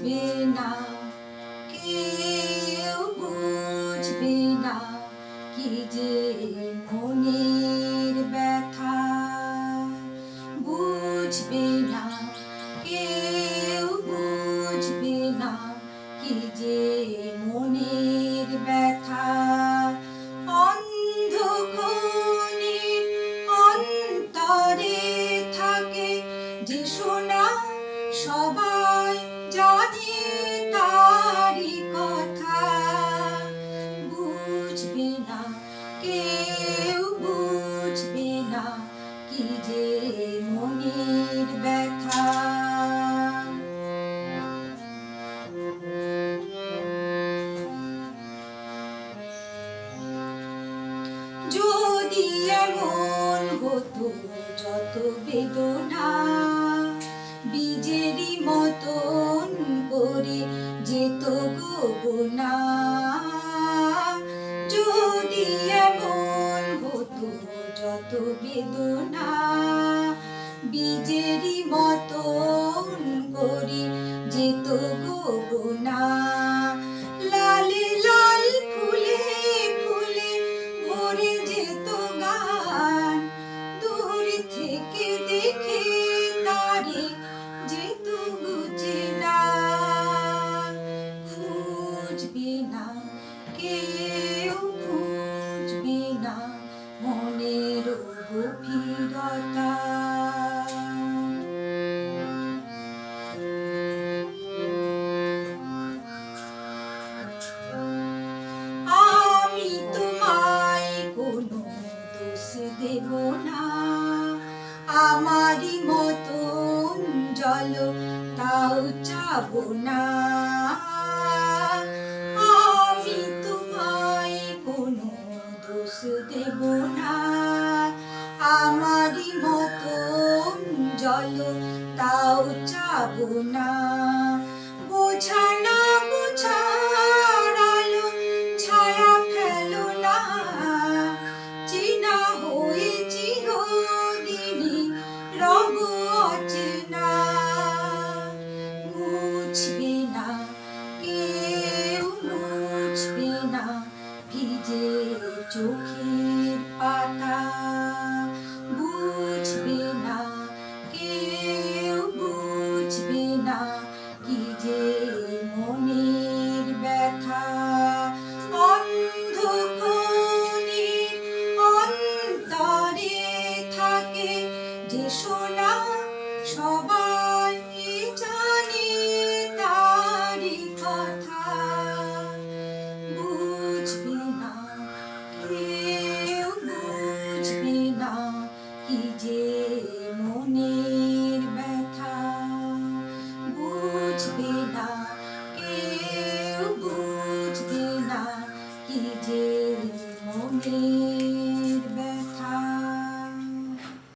বুঝবে না, কেউ বুঝবে না কি যে মনের ব্যথা। বুঝবে না, কেউ বুঝবে না কি যে মনের ব্যথা। অন্ধকারের অন্তরে থাকে যে সোনা, সবাই জানে তারি কথা। বুঝবে না, কেউ বুঝবে না কি যে মনের ব্যথা। যদি এমন হতো যত বেদনা বীজেরই মতন করে যেত গোপনা। যদি এমন হতো যত বেদনা বীজেরই মতন করে যেত গোপনা। লালে লাল ফুলে ফুলে ভরে যেত গান, দূর থেকে দেখে তারে যেত বুঝে না। খুঁজবে না, কেউ খুঁজবে না মনের গভীরতা। আমি তোমায় কোনো দোষ দেব না, আমারই মতন জল তাও চাবো না। আমি তোমায় কোনো দোষ দেব না, আমারই মতন জল তাও চাবো না। বোঝা না বোঝার আলো ছায়া ফেলো না, চেনা হয়ে চিরদিনই রব অচেনা। মুছবে না, কেউ মুছবে না ভিজে চোখের পাতা। বুঝবে না, কেউ বুঝবে না কি যে মনের ব্যথা। অন্ধকারের অন্তরে থাকে যে সোনা, সবাই জানে তারি কথা। বুঝবে না, কেউ বুঝবে না কি যে মনের ব্যথা। বুঝবে না,